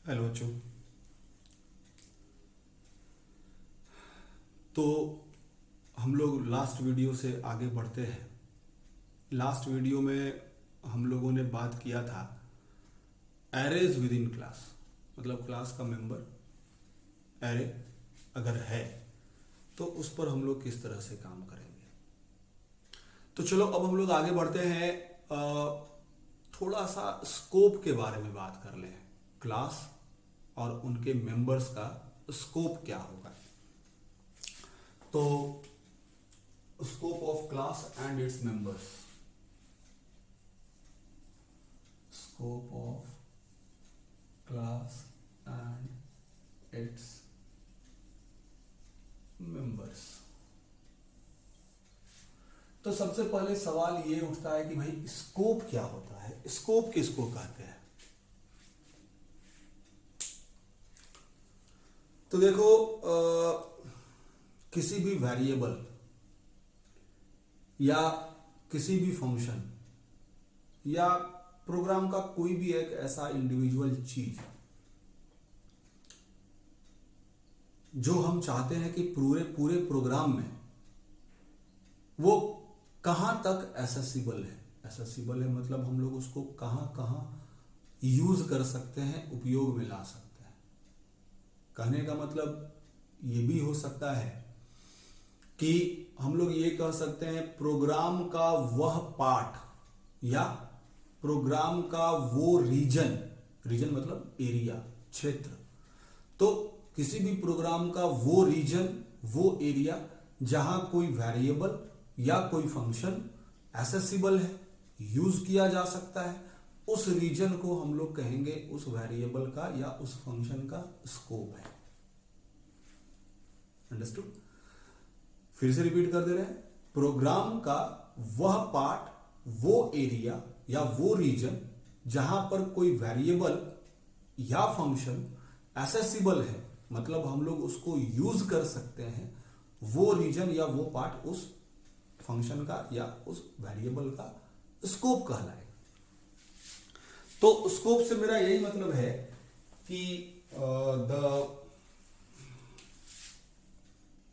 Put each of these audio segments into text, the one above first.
Hello बच्चों। तो हम लोग लास्ट वीडियो से आगे बढ़ते हैं। लास्ट वीडियो में हम लोगों ने बात किया था एरेज विद इन क्लास, मतलब क्लास का मेंबर एरे अगर है तो उस पर हम लोग किस तरह से काम करेंगे। तो चलो अब हम लोग आगे बढ़ते हैं। थोड़ा सा स्कोप के बारे में बात कर लें। क्लास और उनके मेंबर्स का स्कोप क्या होगा। तो scope of class and its members, scope of class and its members. तो सबसे पहले सवाल ये उठता है कि भाई स्कोप क्या होता है, स्कोप किसको कहते हैं। तो देखो किसी भी वेरिएबल या किसी भी फंक्शन या प्रोग्राम का कोई भी एक ऐसा इंडिविजुअल चीज जो हम चाहते हैं कि पूरे पूरे प्रोग्राम में वो कहां तक एक्सेसिबल है। एक्सेसिबल है मतलब हम लोग उसको कहां कहां यूज कर सकते हैं, उपयोग में ला सकते हैं। कहने का मतलब ये भी हो सकता है कि हम लोग ये कह सकते हैं प्रोग्राम का वह पार्ट या प्रोग्राम का वो रीजन, रीजन मतलब एरिया, क्षेत्र। तो किसी भी प्रोग्राम का वो रीजन, वो एरिया जहां कोई वेरिएबल या कोई फंक्शन एक्सेसिबल है, यूज किया जा सकता है, उस रीजन को हम लोग कहेंगे उस वेरिएबल का या उस फंक्शन का स्कोप है। अंडरस्टूड? फिर से रिपीट कर दे रहे हैं। प्रोग्राम का वह पार्ट, वो एरिया या वो रीजन जहां पर कोई वेरिएबल या फंक्शन एक्सेसिबल है, मतलब हम लोग उसको यूज कर सकते हैं, वो रीजन या वो पार्ट उस फंक्शन का या उस वेरिएबल का स्कोप कहलाएगा। तो स्कोप से मेरा यही मतलब है कि द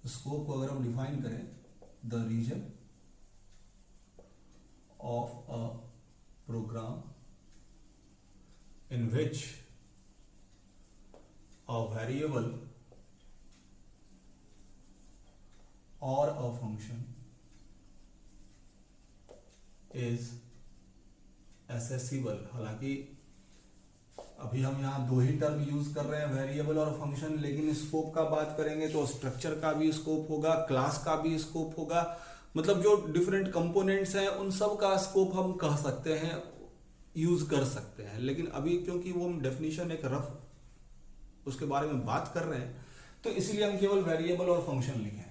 स्कोप को अगर हम डिफाइन करें, the reason of a program in which a variable or a function is accessible। हालांकि अभी हम यहाँ दो ही टर्म यूज कर रहे हैं, वेरिएबल और फंक्शन, लेकिन स्कोप का बात करेंगे तो स्ट्रक्चर का भी स्कोप होगा, क्लास का भी स्कोप होगा, मतलब जो डिफरेंट कंपोनेंट्स हैं उन सब का स्कोप हम कह सकते हैं, यूज कर सकते हैं। लेकिन अभी क्योंकि वो हम डेफिनेशन एक रफ उसके बारे में बात कर रहे हैं तो इसलिए हम केवल वेरिएबल और फंक्शन लिखे।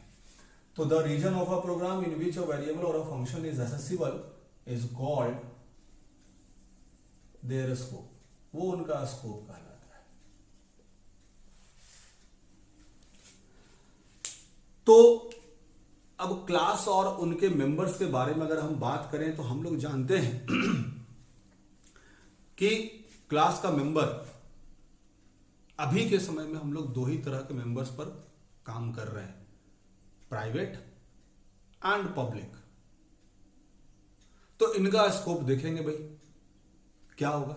तो the reason of a program in which a variable or a function is accessible is called their scope, वो उनका स्कोप कहलाता है। तो अब क्लास और उनके मेंबर्स के बारे में अगर हम बात करें तो हम लोग जानते हैं कि क्लास का मेंबर, अभी के समय में हम लोग दो ही तरह के मेंबर्स पर काम कर रहे हैं, प्राइवेट एंड पब्लिक। तो इनका स्कोप देखेंगे भाई क्या होगा।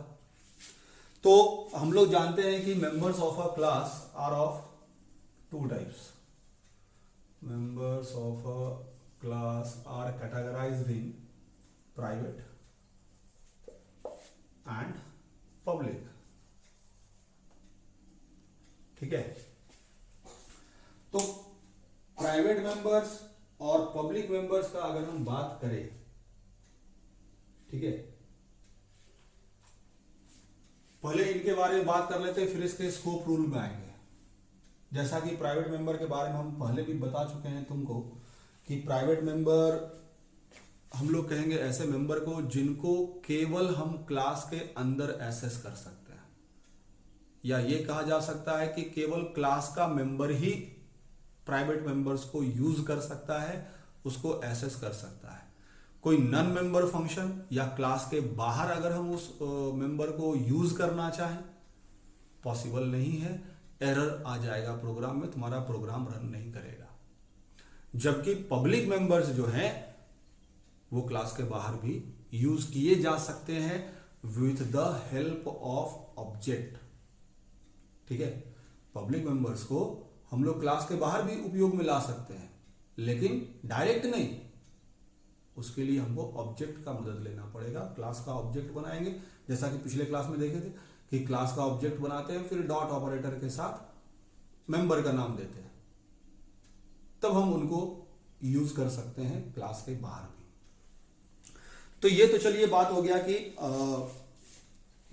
तो हम लोग जानते हैं कि members of a class are of two types. Members of a class are categorized in private and public. ठीक है। तो प्राइवेट मेंबर्स और पब्लिक मेंबर्स का अगर हम बात करें, ठीक है, पहले इनके बारे में बात कर लेते हैं, फिर इसके स्कोप रूल में आएंगे। जैसा कि प्राइवेट मेंबर के बारे में हम पहले भी बता चुके हैं तुमको कि प्राइवेट मेंबर हम लोग कहेंगे ऐसे मेंबर को जिनको केवल हम क्लास के अंदर एक्सेस कर सकते हैं, या ये कहा जा सकता है कि केवल क्लास का मेंबर ही प्राइवेट मेंबर्स को यूज कर सकता है, उसको एक्सेस कर सकता है। कोई नॉन मेंबर फंक्शन या क्लास के बाहर अगर हम उस मेंबर को यूज करना चाहें पॉसिबल नहीं है, एरर आ जाएगा प्रोग्राम में, तुम्हारा प्रोग्राम रन नहीं करेगा। जबकि पब्लिक मेंबर्स जो हैं वो क्लास के बाहर भी यूज किए जा सकते हैं with the help of object. ठीक है, पब्लिक मेंबर्स को हम लोग क्लास के बाहर भी उपयोग में ला सकते हैं, लेकिन डायरेक्ट नहीं, उसके लिए हमको ऑब्जेक्ट का मदद लेना पड़ेगा। क्लास का ऑब्जेक्ट बनाएंगे, जैसा कि पिछले क्लास में देखे थे कि क्लास का ऑब्जेक्ट बनाते हैं, फिर डॉट ऑपरेटर के साथ मेंबर का नाम देते हैं, तब हम उनको यूज कर सकते हैं क्लास के बाहर भी। तो ये तो चलिए बात हो गया कि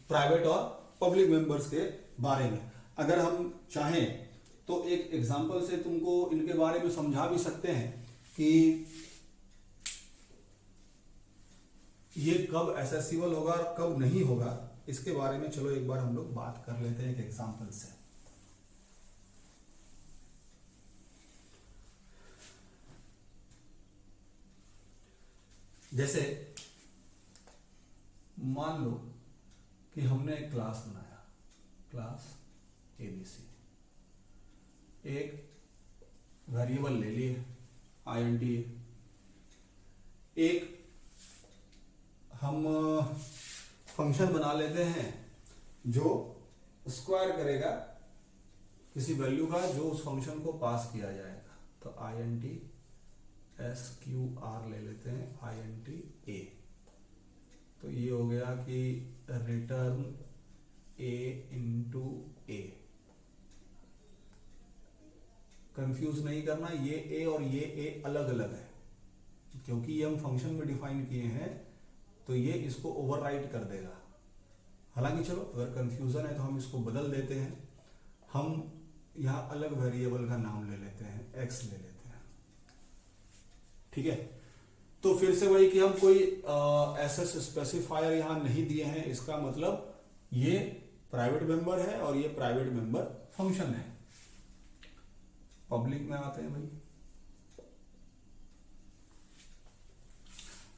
प्राइवेट और पब्लिक मेंबर्स के बारे में। अगर हम चाहें तो एक एग्जांपल से तुमको इनके बारे में समझा भी सकते हैं कि ये कब एसेसिबल होगा और कब नहीं होगा, इसके बारे में चलो एक बार हम लोग बात कर लेते हैं एक एग्जांपल से। जैसे मान लो कि हमने एक क्लास बनाया, क्लास एबीसी, एक वेरिएबल ले लिए int, एक हम फंक्शन बना लेते हैं जो स्क्वायर करेगा किसी वैल्यू का जो उस फंक्शन को पास किया जाएगा। तो int sqr ले लेते हैं, int a, तो ये हो गया कि return a into A. Confuse नहीं करना, ये a और ये a अलग अलग है, क्योंकि ये हम फंक्शन में डिफाइन किए हैं तो ये इसको ओवरराइट कर देगा। हालांकि चलो अगर कंफ्यूजन है तो हम इसको बदल देते हैं, हम यहां अलग वेरिएबल का नाम ले लेते हैं, x ले लेते हैं। ठीक है, तो फिर से वही कि हम कोई एसएस स्पेसिफायर यहां नहीं दिए हैं, इसका मतलब ये प्राइवेट मेंबर है और ये प्राइवेट मेंबर फंक्शन है। पब्लिक में आते हैं भाई,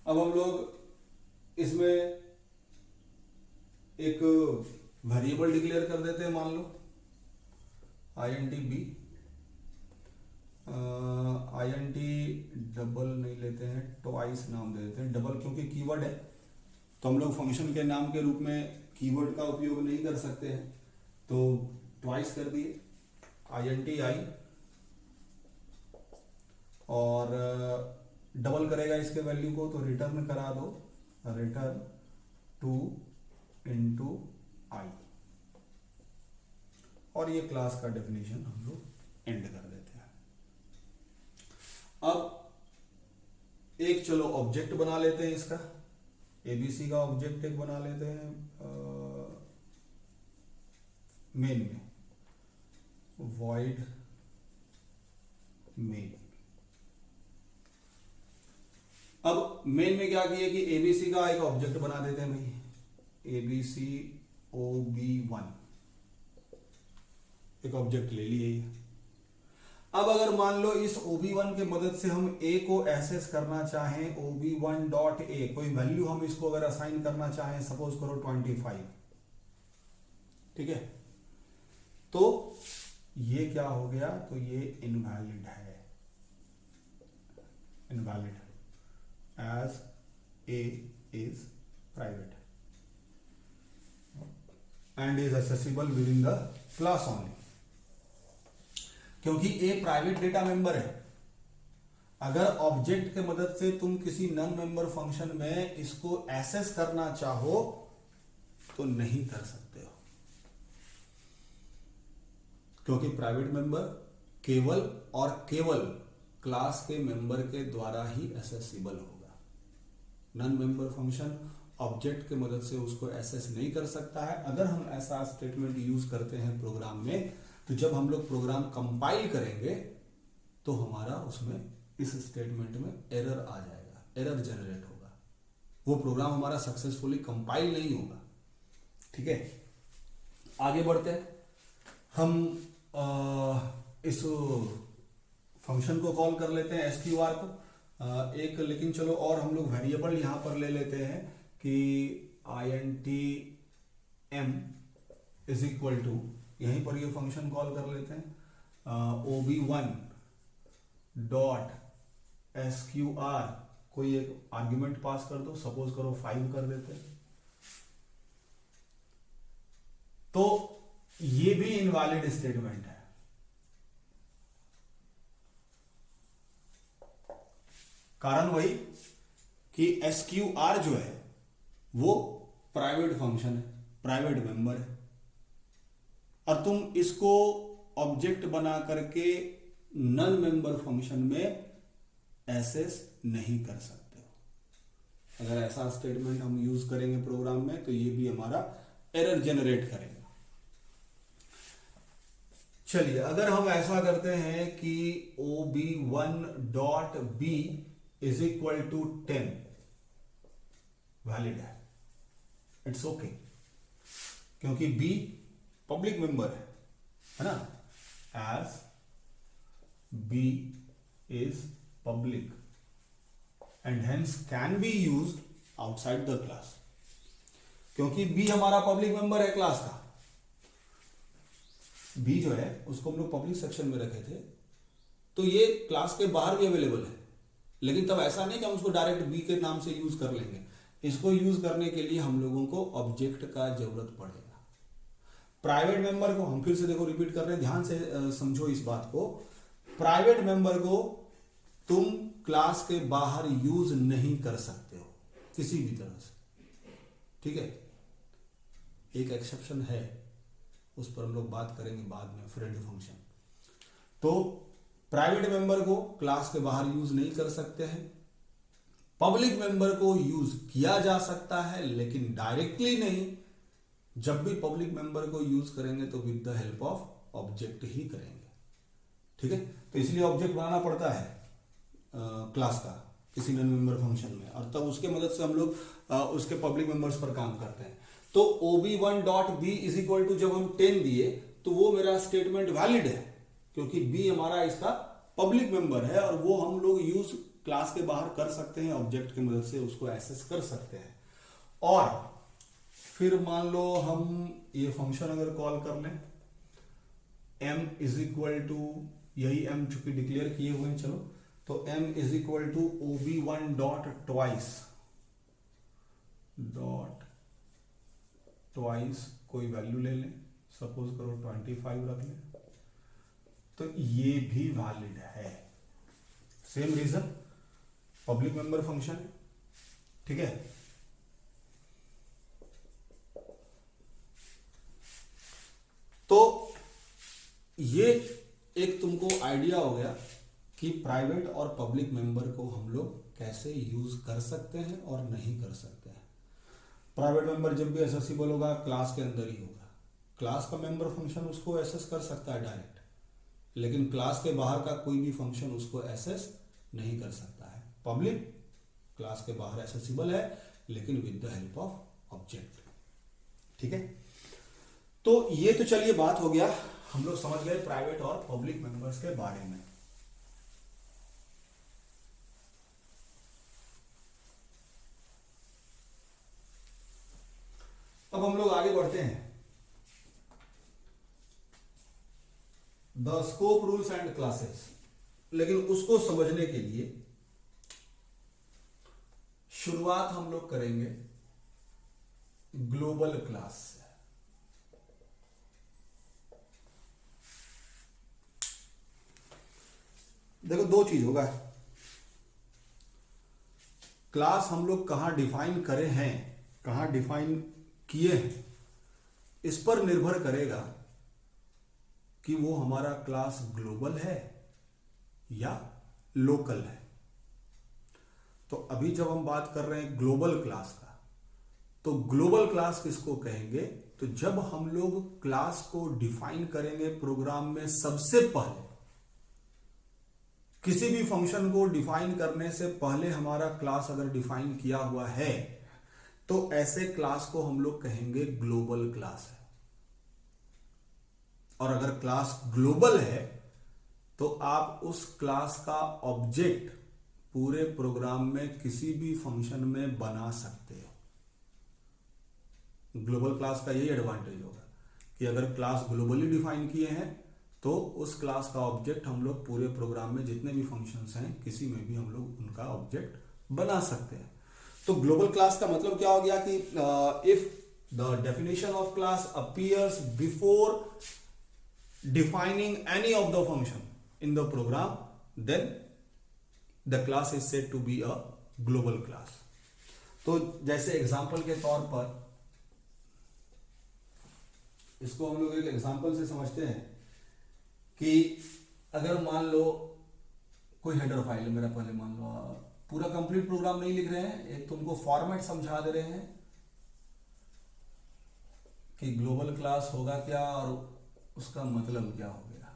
अब हम लोग इसमें एक वेरिएबल डिक्लेयर कर देते हैं, मान लो int b, int डबल नहीं लेते हैं, ट्वाइस नाम दे देते हैं। डबल क्योंकि कीवर्ड है तो हम लोग फंक्शन के नाम के रूप में कीवर्ड का उपयोग नहीं कर सकते हैं, तो ट्वाइस कर दिए int i, और डबल करेगा इसके वैल्यू को तो रिटर्न करा दो, रिटर्न 2 इंटू आई, और ये क्लास का डेफिनेशन हम लोग एंड कर देते हैं। अब एक चलो ऑब्जेक्ट बना लेते हैं, इसका एबीसी का ऑब्जेक्ट एक बना लेते हैं मेन में, void मेन। अब मेन में क्या किए कि एबीसी का एक ऑब्जेक्ट बना देते हैं भाई, एबीसी ob1 एक ऑब्जेक्ट ले लिए। अब अगर मान लो इस ob1 के मदद से हम a को एक्सेस करना चाहें, ob1.a कोई वैल्यू हम इसको अगर असाइन करना चाहें, सपोज करो 25, ठीक है, तो ये क्या हो गया, तो ये इनवैलिड है, invalid as a is private and is accessible within the class only, क्योंकि a प्राइवेट डेटा मेंबर है। अगर ऑब्जेक्ट के मदद से तुम किसी नॉन मेंबर फंक्शन में इसको एक्सेस करना चाहो तो नहीं कर सकते हो, क्योंकि प्राइवेट मेंबर केवल और केवल क्लास के मेंबर के द्वारा ही एक्सेसिबल होगा। नॉन मेंबर फंक्शन ऑब्जेक्ट के मदद से उसको एक्सेस नहीं कर सकता है। अगर हम ऐसा स्टेटमेंट यूज करते हैं प्रोग्राम में, तो जब हम लोग प्रोग्राम कंपाइल करेंगे तो हमारा उसमें इस स्टेटमेंट में एरर आ जाएगा, एरर जनरेट होगा, वो प्रोग्राम हमारा सक्सेसफुली कंपाइल नहीं होगा। ठीक है, आगे बढ़ते हैं। हम इस फंक्शन को कॉल कर लेते हैं SQR को एक, लेकिन चलो और हम लोग वेरिएबल यहां पर ले लेते हैं कि int m is equal to, यहीं पर ये फंक्शन कॉल कर लेते हैं, OB1 डॉट SQR, कोई एक आर्ग्यूमेंट पास कर दो, सपोज करो 5 कर देते हैं, तो ये भी इनवैलिड स्टेटमेंट है। कारण वही कि SQR जो है वो प्राइवेट फंक्शन है, प्राइवेट मेंबर है, और तुम इसको ऑब्जेक्ट बना करके नन मेंबर फंक्शन में एसेस नहीं कर सकते हो। अगर ऐसा स्टेटमेंट हम यूज करेंगे प्रोग्राम में तो ये भी हमारा एरर जनरेट करेगा। चलिए, अगर हम ऐसा करते हैं कि OB1 dot B is equal to 10, valid है, इट्स ओके, क्योंकि B पब्लिक मेंबर है ना, as B is public and hence can be used outside the class, क्योंकि B हमारा पब्लिक मेंबर है क्लास का। B जो है उसको हम लोग पब्लिक सेक्शन में रखे थे, तो ये क्लास के बाहर भी अवेलेबल है, लेकिन तब ऐसा नहीं कि हम उसको डायरेक्ट B के नाम से यूज कर लेंगे। इसको यूज करने के लिए हम लोगों को ऑब्जेक्ट का जरूरत पड़ेगा। प्राइवेट मेंबर को हम फिर से देखो रिपीट कर रहे हैं, ध्यान से समझो इस बात को। प्राइवेट मेंबर को तुम क्लास के बाहर यूज नहीं कर सकते हो किसी भी तरह से, ठीक है। एक एक्सेप्शन है, उस पर हम लोग बात करेंगे बाद में, फ्रेंड फंक्शन। तो प्राइवेट मेंबर को क्लास के बाहर यूज नहीं कर सकते हैं। पब्लिक मेंबर को यूज किया जा सकता है, लेकिन डायरेक्टली नहीं। जब भी पब्लिक मेंबर को यूज करेंगे तो with the help of object ही करेंगे, ठीक है। तो इसलिए ऑब्जेक्ट बनाना पड़ता है क्लास का किसी नॉन मेंबर फंक्शन में, और तब उसके मदद से हम लोग उसके पब्लिक मेंबर्स पर काम करते हैं। तो OB1 dot B is equal to जब हम 10 दिए तो वो मेरा स्टेटमेंट वैलिड है, क्योंकि B हमारा इसका पब्लिक मेंबर है और वो हम लोग यूज क्लास के बाहर कर सकते हैं, ऑब्जेक्ट की मदद से उसको एक्सेस कर सकते हैं। और फिर मान लो हम ये फंक्शन अगर कॉल कर लें, M इज इक्वल टू, यही M चूंकि डिक्लेयर किए हुए हैं, चलो, तो M is equal to OB1 dot twice कोई वैल्यू ले लें, सपोज करो 25 रख लें, तो ये भी वैलिड है। Same reason, public member function, ठीक है। तो ये एक तुमको आइडिया हो गया कि प्राइवेट और पब्लिक मेंबर को हम लोग कैसे यूज कर सकते हैं और नहीं कर सकते हैं। प्राइवेट मेंबर जब भी एक्सेसिबल होगा क्लास के अंदर ही होगा। क्लास का मेंबर फंक्शन उसको एक्सेस कर सकता है डायरेक्ट, लेकिन क्लास के बाहर का कोई भी फंक्शन उसको एक्सेस नहीं कर सकता है। पब्लिक क्लास के बाहर एक्सेसिबल है, लेकिन with the help of object, ठीक है। तो ये तो चलिए बात हो गया, हम लोग समझ गए प्राइवेट और पब्लिक मेंबर्स के बारे में। अब हम लोग आगे बढ़ते हैं। The scope rules and classes, लेकिन उसको समझने के लिए शुरुआत हम लोग करेंगे ग्लोबल क्लास से। देखो, दो चीज होगा, क्लास हम लोग कहां डिफाइन करे हैं, कहां डिफाइन किए हैं, इस पर निर्भर करेगा कि वो हमारा क्लास ग्लोबल है या लोकल है। तो अभी जब हम बात कर रहे हैं ग्लोबल क्लास का, तो ग्लोबल क्लास किसको कहेंगे? तो जब हम लोग क्लास को डिफाइन करेंगे प्रोग्राम में, सबसे पहले किसी भी फंक्शन को डिफाइन करने से पहले हमारा क्लास अगर डिफाइन किया हुआ है, तो ऐसे क्लास को हम लोग कहेंगे ग्लोबल क्लास है। और अगर क्लास ग्लोबल है तो आप उस क्लास का ऑब्जेक्ट पूरे प्रोग्राम में किसी भी फंक्शन में बना सकते हो। ग्लोबल क्लास का यही एडवांटेज होगा कि अगर क्लास ग्लोबली डिफाइन किए हैं तो उस क्लास का ऑब्जेक्ट हम लोग पूरे प्रोग्राम में जितने भी फंक्शंस हैं किसी में भी हम लोग उनका ऑब्जेक्ट बना सकते हैं। तो ग्लोबल क्लास का मतलब क्या हो गया कि if the definition of class appears before defining any of the function in the program then the class is said to be a global class. तो जैसे एग्जांपल के तौर पर इसको हम लोग एक एग्जांपल से समझते हैं कि अगर मान लो कोई हेडर फाइल है मेरा, पहले मान लो पूरा कंप्लीट प्रोग्राम नहीं लिख रहे हैं, एक तुमको फॉर्मेट समझा दे रहे हैं कि ग्लोबल क्लास होगा क्या और उसका मतलब क्या हो गया।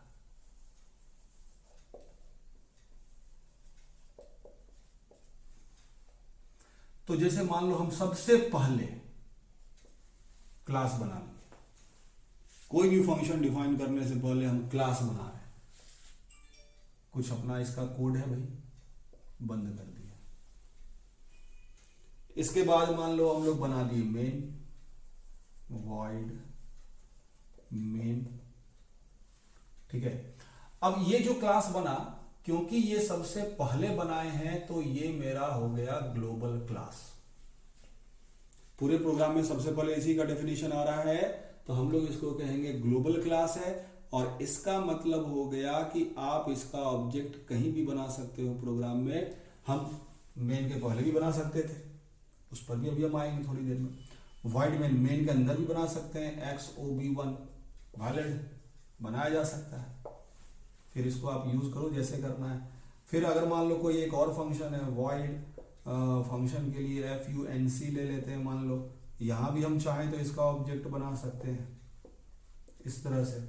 तो जैसे मान लो हम सबसे पहले क्लास बना लेंगे, कोई भी फंक्शन डिफाइन करने से पहले हम क्लास बना रहे हैं, कुछ अपना इसका कोड है भाई, बंद कर दिया। इसके बाद मान लो हम लोग बना दिए मेन, वॉइड मेन, ठीक है। अब ये जो क्लास बना, क्योंकि ये सबसे पहले बनाए हैं तो ये मेरा हो गया ग्लोबल क्लास। पूरे प्रोग्राम में सबसे पहले इसी का डेफिनेशन आ रहा है तो हम लोग इसको कहेंगे ग्लोबल क्लास है। और इसका मतलब हो गया कि आप इसका ऑब्जेक्ट कहीं भी बना सकते हो प्रोग्राम में। हम मेन के पहले भी बना सकते थे, उस पर भी अभी हम आएंगे थोड़ी देर में। वॉइड मेन के अंदर भी बना सकते हैं, XOB1 वैलिड बनाया जा सकता है, फिर इसको आप यूज करो जैसे करना है। फिर अगर मान लो कोई एक और फंक्शन है वॉइड फंक्शन के लिए FUNC ले लेते हैं मान लो, यहां भी हम चाहें तो इसका ऑब्जेक्ट बना सकते हैं इस तरह से,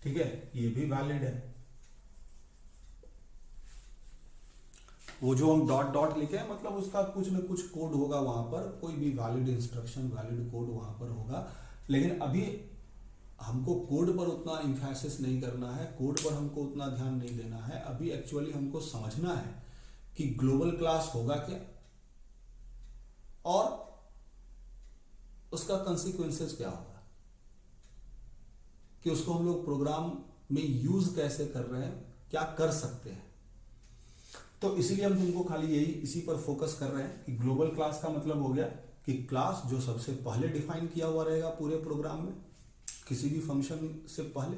ठीक है, ये भी वैलिड है। वो जो हम डॉट डॉट लिखे हैं मतलब उसका कुछ न कुछ कोड होगा वहां पर, कोई भी वैलिड इंस्ट्रक्शन वैलिड कोड वहां पर होगा। लेकिन अभी हमको कोड पर उतना इंफेसिस नहीं करना है, कोड पर हमको उतना ध्यान नहीं देना है। अभी एक्चुअली हमको समझना है कि ग्लोबल क्लास होगा क्या और उसका कंसिक्वेंसेस क्या होगा, कि उसको हम लोग प्रोग्राम में यूज कैसे कर रहे हैं, क्या कर सकते हैं। तो इसीलिए हम तुमको खाली यही इसी पर फोकस कर रहे हैं कि ग्लोबल क्लास का मतलब हो गया कि क्लास जो सबसे पहले डिफाइन किया हुआ रहेगा पूरे प्रोग्राम में किसी भी फंक्शन से पहले,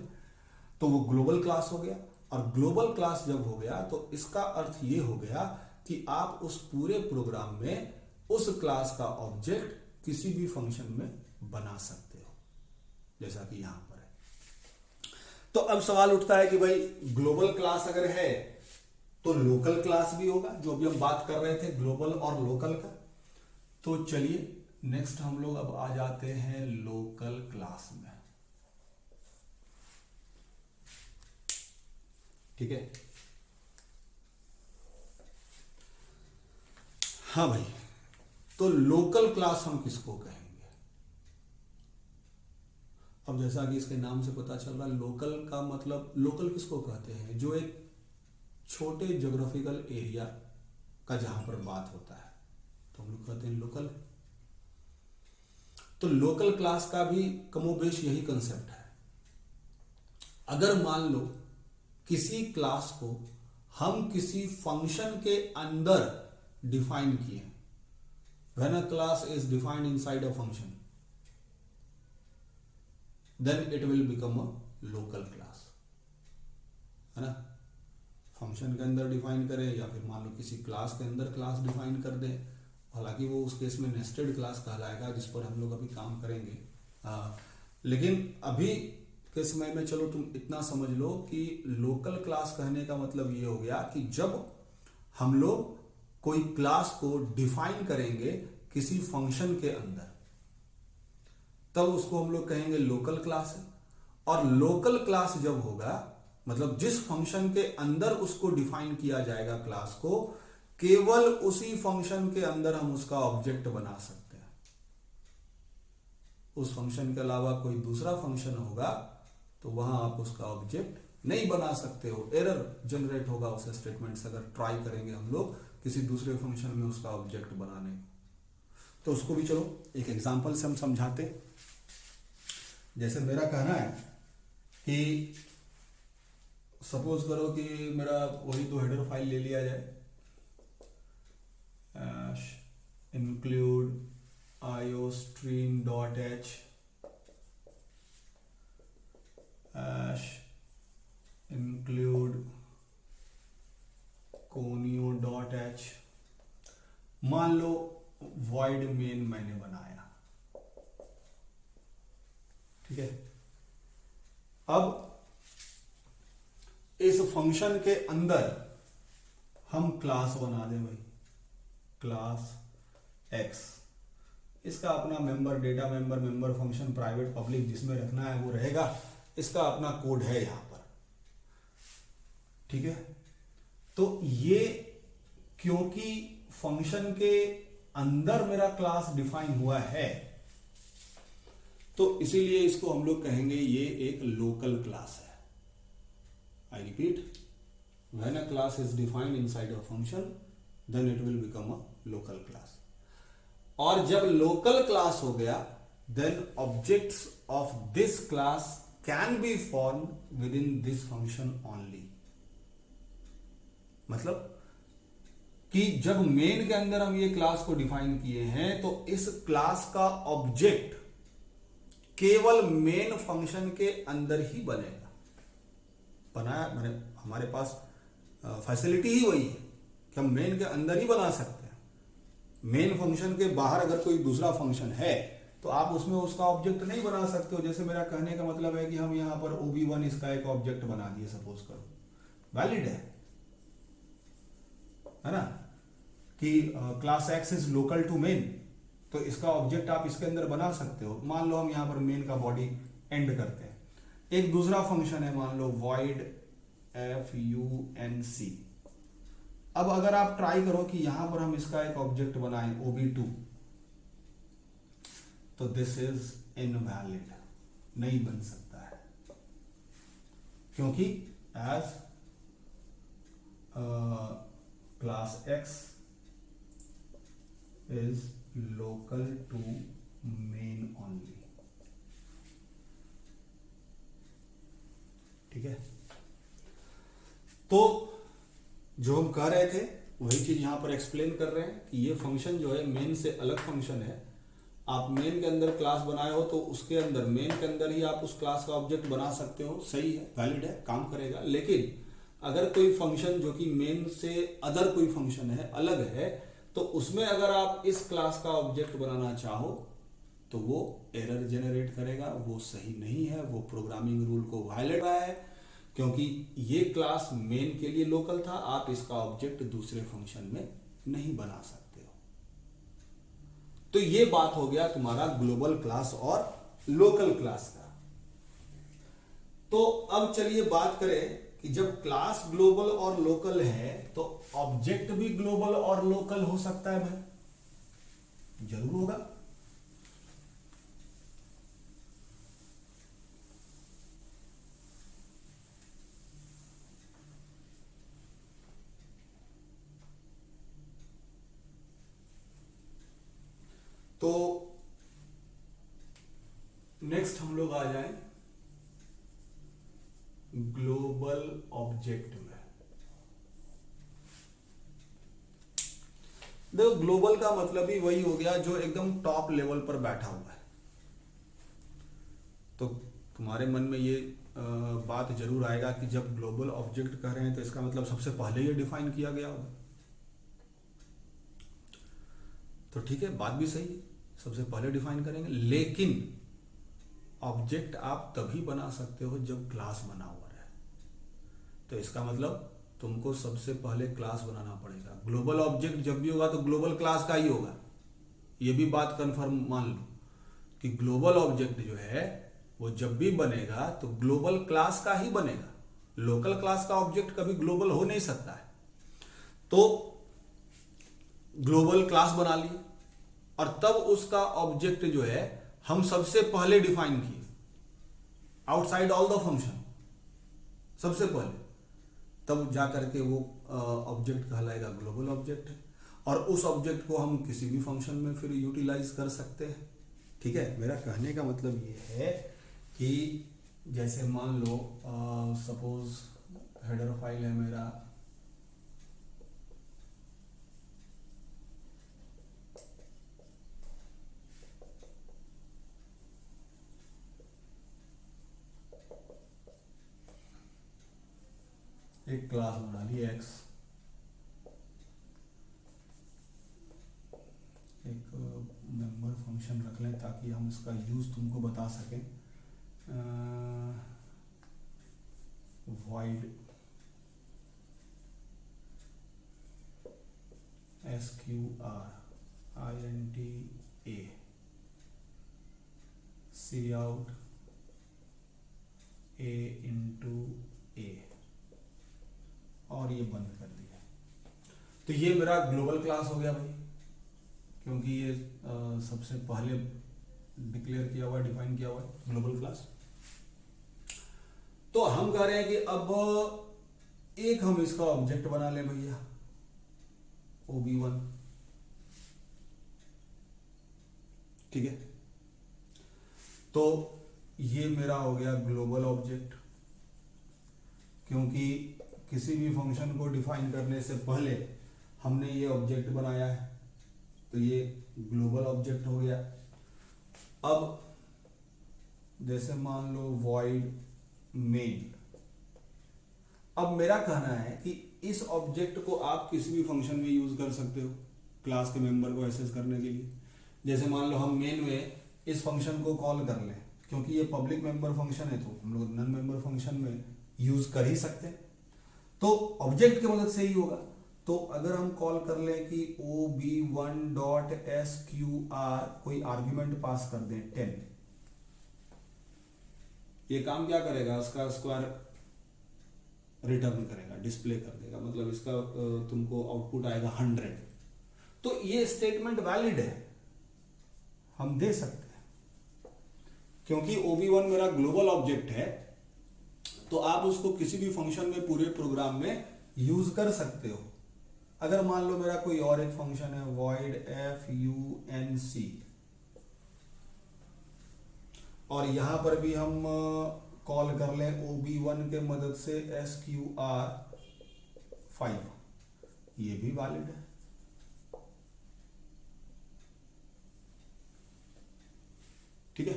तो वो ग्लोबल क्लास हो गया। और ग्लोबल क्लास जब हो गया तो इसका अर्थ ये हो गया कि आप उस पूरे प्रोग्राम में उस क्लास का ऑब्जेक्ट किसी भी फंक्शन में बना सकते हो, जैसा कि यहां पर है। तो अब सवाल उठता है कि भाई ग्लोबल क्लास अगर है तो लोकल क्लास भी होगा, जो अभी हम बात कर रहे थे ग्लोबल और लोकल का। तो चलिए नेक्स्ट हम लोग अब आ जाते हैं लोकल क्लास में, ठीक है। हाँ भाई, तो लोकल क्लास हम किसको कहेंगे? अब जैसा कि इसके नाम से पता चल रहा है, लोकल का मतलब लोकल किसको कहते हैं? जो एक छोटे ज्योग्राफिकल एरिया का जहां पर बात होता है तो हम लोग कहते हैं लोकल। तो लोकल क्लास का भी कमोबेश यही कंसेप्ट है। अगर मान लो किसी क्लास को हम किसी फंक्शन के अंदर डिफाइन किए, when a class is defined inside a function then it will become a local class, है ना। फंक्शन के अंदर डिफाइन करें या फिर मान लो किसी क्लास के अंदर क्लास डिफाइन कर दें, हालांकि वो उस केस में नेस्टेड क्लास कहलाएगा जिस पर हम लोग अभी काम करेंगे। लेकिन अभी के समय में चलो तुम इतना समझ लो कि लोकल क्लास कहने का मतलब ये हो गया कि जब हम लोग कोई क्लास को डिफाइन करेंगे किसी फंक्शन के अंदर तब उसको हम लोग कहेंगे लोकल क्लास है। और लोकल क्लास जब होगा मतलब जिस फंक्शन के अंदर उसको डिफाइन किया जाएगा क्लास को, केवल उसी फंक्शन के अंदर हम उसका ऑब्जेक्ट बना सकते हैं। उस फंक्शन के अलावा कोई दूसरा फंक्शन होगा तो वहां आप उसका ऑब्जेक्ट नहीं बना सकते हो, एरर जनरेट होगा उस स्टेटमेंट से अगर ट्राई करेंगे हम लोग किसी दूसरे फंक्शन में उसका ऑब्जेक्ट बनाने को। तो उसको भी चलो एक एग्जांपल से हम समझाते। जैसे मेरा कहना है कि सपोज करो कि मेरा वही तो हेडर फाइल ले लिया जाए, include iostream.h include conio.h। मान लो void main मैंने बनाया, ठीक है। अब इस फंक्शन के अंदर हम क्लास बना दें भाई, क्लास एक्स, इसका अपना member, data member, member function, private public जिसमें रखना है वो रहेगा, इसका अपना कोड है यहां पर, ठीक है। तो ये क्योंकि फंक्शन के अंदर मेरा क्लास डिफाइन हुआ है, तो इसीलिए इसको हम लोग कहेंगे ये एक लोकल क्लास है। I repeat, when a class is defined inside a function, then it will become a local class. और जब local class हो गया, then objects of this class can be formed within this function only. मतलब कि जब main के अंदर हम ये क्लास को डिफाइन किए हैं, तो इस क्लास का ऑब्जेक्ट केवल मेन फंक्शन के अंदर ही बनेगा। बनाया मैंने, हमारे पास फैसिलिटी ही वही है कि हम मेन के अंदर ही बना सकते हैं। मेन फंक्शन के बाहर अगर कोई दूसरा फंक्शन है तो आप उसमें उसका ऑब्जेक्ट नहीं बना सकते हो। जैसे मेरा कहने का मतलब है कि हम यहां पर OB1 इसका एक ऑब्जेक्ट बना दिए, सपोज करो, वैलिड है ना, कि class X is local to main, तो इसका ऑब्जेक्ट आप इसके अंदर बना सकते हो। मान लो हम यहां पर मेन का बॉडी एंड करते हैं, एक दूसरा फंक्शन है मान लो void func। अब अगर आप ट्राई करो कि यहां पर हम इसका एक ऑब्जेक्ट बनाएं OB2, तो दिस इज इनवैलिड, नहीं बन सकता है, क्योंकि as class X is local to main only, ठीक है। तो जो हम कह रहे थे वही चीज यहां पर एक्सप्लेन कर रहे हैं कि ये फंक्शन जो है मेन से अलग फंक्शन है। आप मेन के अंदर क्लास बनाए हो तो उसके अंदर, मेन के अंदर ही आप उस क्लास का ऑब्जेक्ट बना सकते हो, सही है, वैलिड है, काम करेगा। लेकिन अगर कोई फंक्शन जो कि मेन से अदर कोई फंक्शन है, अलग है, तो उसमें अगर आप इस क्लास का ऑब्जेक्ट बनाना चाहो तो वो एरर जेनरेट करेगा, वो सही नहीं है, वो प्रोग्रामिंग रूल को वायलेट है, क्योंकि ये क्लास मेन के लिए लोकल था, आप इसका ऑब्जेक्ट दूसरे फंक्शन में नहीं बना सकते हो। तो ये बात हो गया तुम्हारा ग्लोबल क्लास और लोकल क्लास का। तो अब चलिए बात करें कि जब क्लास ग्लोबल और लोकल है तो ऑब्जेक्ट भी ग्लोबल और लोकल हो सकता है भाई, जरूर होगा। तो नेक्स्ट हम लोग आ जाएं ग्लोबल ऑब्जेक्ट में। देखो, ग्लोबल का मतलब ही वही हो गया जो एकदम टॉप लेवल पर बैठा हुआ है। तो तुम्हारे मन में ये बात जरूर आएगा कि जब ग्लोबल ऑब्जेक्ट कह रहे हैं तो इसका मतलब सबसे पहले ये डिफाइन किया गया होगा। तो ठीक है, बात भी सही है, सबसे पहले डिफाइन करेंगे, लेकिन ऑब्जेक्ट आप तभी बना सकते हो जब क्लास बना हुआ रहे। तो इसका मतलब तुमको सबसे पहले क्लास बनाना पड़ेगा। ग्लोबल ऑब्जेक्ट जब भी होगा तो ग्लोबल क्लास का ही होगा, ये भी बात कंफर्म मान लो कि ग्लोबल ऑब्जेक्ट जो है वो जब भी बनेगा तो ग्लोबल क्लास का ही बनेगा। लोकल क्लास का ऑब्जेक्ट कभी ग्लोबल हो नहीं सकता है। तो ग्लोबल क्लास बना लिए और तब उसका ऑब्जेक्ट जो है हम सबसे पहले डिफाइन किए आउटसाइड ऑल द फंक्शन, सबसे पहले, तब जाकर के वो ऑब्जेक्ट कहलाएगा ग्लोबल ऑब्जेक्ट। और उस ऑब्जेक्ट को हम किसी भी फंक्शन में फिर यूटिलाइज कर सकते हैं। ठीक है, मेरा कहने का मतलब ये है कि जैसे मान लो सपोज हेडर फाइल है मेरा एक क्लास बना ली एक्स, एक मेंबर फंक्शन रख लें ताकि हम इसका यूज तुमको बता सकें। void sqr int a cout a into a और ये बंद कर दिया। तो ये मेरा ग्लोबल क्लास हो गया भाई, क्योंकि ये सबसे पहले डिक्लेयर किया हुआ, डिफाइन किया हुआ है ग्लोबल क्लास। तो हम कह रहे हैं कि अब एक हम इसका ऑब्जेक्ट बना लें भैया, OB1, ठीक है। तो ये मेरा हो गया ग्लोबल ऑब्जेक्ट, क्योंकि किसी भी फंक्शन को डिफाइन करने से पहले हमने ये ऑब्जेक्ट बनाया है, तो ये ग्लोबल ऑब्जेक्ट हो गया। अब जैसे मान लो void main, अब मेरा कहना है कि इस ऑब्जेक्ट को आप किसी भी फंक्शन में यूज कर सकते हो क्लास के मेंबर को एक्सेस करने के लिए। जैसे मान लो हम मेन में इस फंक्शन को कॉल कर लें, क्योंकि ये पब्लिक मेंबर फंक्शन है तो हम लोग नन मेंबर फंक्शन में यूज कर ही सकते हैं, तो ऑब्जेक्ट की मदद से ही होगा। तो अगर हम कॉल कर लें कि ob1.sqr कोई आर्ग्यूमेंट पास कर दें 10, ये काम क्या करेगा, उसका स्क्वायर रिटर्न करेगा, डिस्प्ले कर देगा, मतलब इसका तुमको आउटपुट आएगा 100। तो ये स्टेटमेंट वैलिड है, हम दे सकते हैं, क्योंकि ob1 मेरा ग्लोबल ऑब्जेक्ट है, तो आप उसको किसी भी फंक्शन में पूरे प्रोग्राम में यूज कर सकते हो। अगर मान लो मेरा कोई और एक फंक्शन है void func, और यहां पर भी हम कॉल कर लें ob1 के मदद से sqr5, ये भी वैलिड है। ठीक है,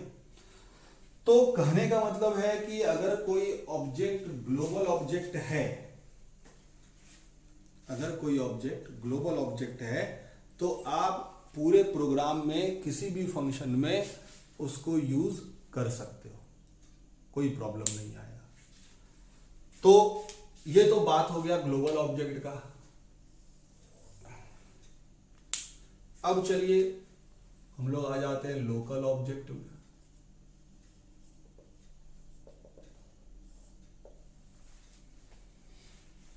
तो कहने का मतलब है कि अगर कोई ऑब्जेक्ट ग्लोबल ऑब्जेक्ट है, अगर कोई ऑब्जेक्ट ग्लोबल ऑब्जेक्ट है, तो आप पूरे प्रोग्राम में किसी भी फंक्शन में उसको यूज कर सकते हो, कोई प्रॉब्लम नहीं आएगा। तो ये तो बात हो गया ग्लोबल ऑब्जेक्ट का। अब चलिए हम लोग आ जाते हैं लोकल ऑब्जेक्ट में।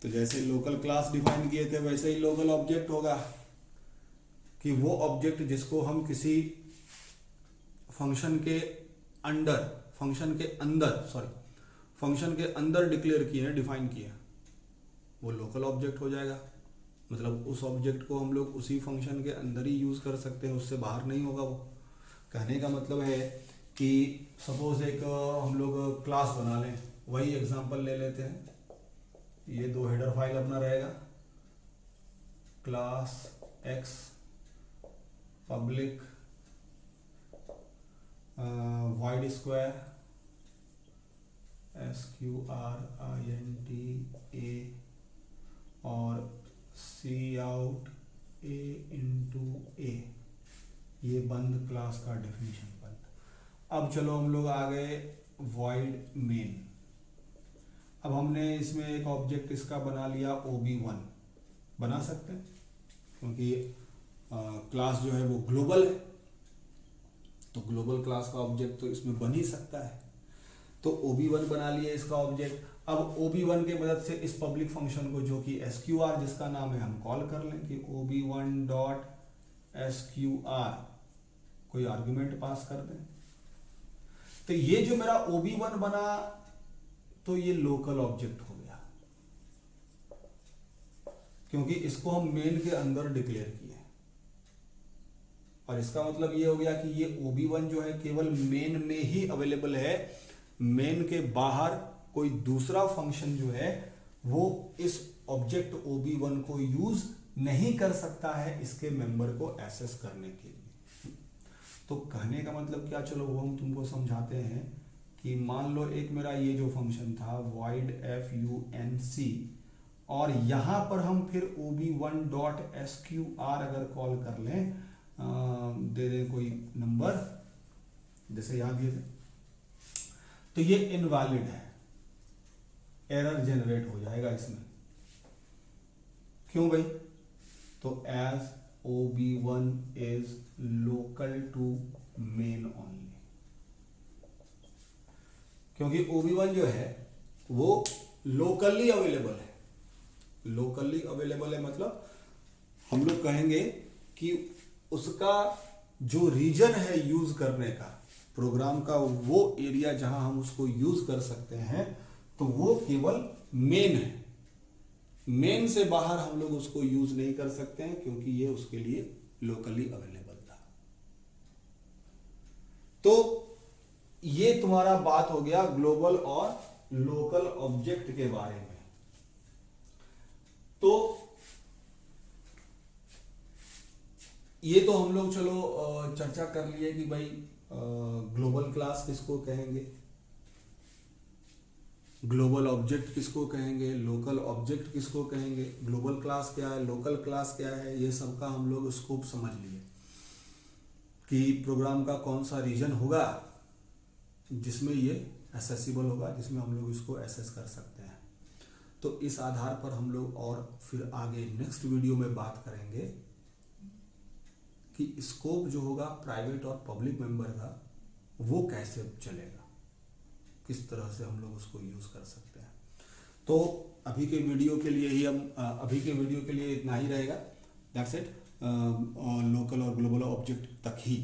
तो जैसे लोकल क्लास डिफाइन किए थे वैसे ही लोकल ऑब्जेक्ट होगा, कि वो ऑब्जेक्ट जिसको हम किसी फंक्शन के अंदर डिक्लेयर किए हैं, डिफाइन किए हैं, वो लोकल ऑब्जेक्ट हो जाएगा। मतलब उस ऑब्जेक्ट को हम लोग उसी फंक्शन के अंदर ही यूज कर सकते हैं, उससे बाहर नहीं होगा वो। कहने का मतलब है कि सपोज एक हम लोग क्लास बना लें, वही एग्जांपल ले लेते हैं, ये दो हेडर फाइल अपना रहेगा, class x public void square sqr int a और cout a into a, ये बंद क्लास का डेफिनेशन बंद। अब चलो हम लोग आ गए void main। अब हमने इसमें एक ऑब्जेक्ट इसका बना लिया ob1, बना सकते हैं क्योंकि क्लास जो है वो ग्लोबल है, तो ग्लोबल क्लास का ऑब्जेक्ट तो इसमें बन ही सकता है। तो ob1 बना लिया इसका ऑब्जेक्ट। अब ob1 के मदद से इस पब्लिक फंक्शन को, जो कि sqr जिसका नाम है, हम कॉल कर लें कि ob1.sqr कोई आर्गुमेंट पास कर दें। तो ये जो मेरा ob1 बना, तो ये लोकल ऑब्जेक्ट हो गया, क्योंकि इसको हम मेन के अंदर डिक्लेयर किए। और इसका मतलब ये हो गया कि ये ob1 जो है केवल मेन में ही अवेलेबल है, मेन के बाहर कोई दूसरा फंक्शन जो है वो इस ऑब्जेक्ट OB1 को यूज नहीं कर सकता है इसके मेंबर को एक्सेस करने के लिए। तो कहने का मतलब क्या, चलो वो हम तुमको समझाते हैं कि मान लो एक मेरा ये जो फंक्शन था void func, और यहाँ पर हम फिर ob1.sqr अगर कॉल कर लें, दे दें कोई नंबर जैसे यहाँ दिए थे, तो ये इनवैलिड है, एरर जनरेट हो जाएगा इसमें। क्यों भाई? तो as OB1 is local to main only, क्योंकि OB1 जो है वो लोकली अवेलेबल है। लोकली अवेलेबल है मतलब हम लोग कहेंगे कि उसका जो रीजन है यूज करने का, प्रोग्राम का वो एरिया जहां हम उसको यूज कर सकते हैं, तो वो केवल मेन है। मेन से बाहर हम लोग उसको यूज नहीं कर सकते हैं क्योंकि ये उसके लिए लोकली अवेलेबल था। तो ये तुम्हारा बात हो गया ग्लोबल और लोकल ऑब्जेक्ट के बारे में। तो ये तो हम लोग चलो चर्चा कर लिए कि भाई ग्लोबल क्लास किसको कहेंगे, ग्लोबल ऑब्जेक्ट किसको कहेंगे, लोकल ऑब्जेक्ट किसको कहेंगे, ग्लोबल क्लास क्या है, लोकल क्लास क्या है, ये सब का हम लोग स्कोप समझ लिए कि प्रोग्राम का कौन सा रीजन होगा जिसमें ये एक्सेसिबल होगा, जिसमें हम लोग इसको एक्सेस कर सकते हैं। तो इस आधार पर हम लोग और फिर आगे नेक्स्ट वीडियो में बात करेंगे कि स्कोप जो होगा प्राइवेट और पब्लिक मेंबर का वो कैसे चलेगा, किस तरह से हम लोग उसको यूज कर सकते हैं। तो अभी के वीडियो के लिए इतना ही रहेगा। दैट्स इट, लोकल और ग्लोबल ऑब्जेक्ट तक ही।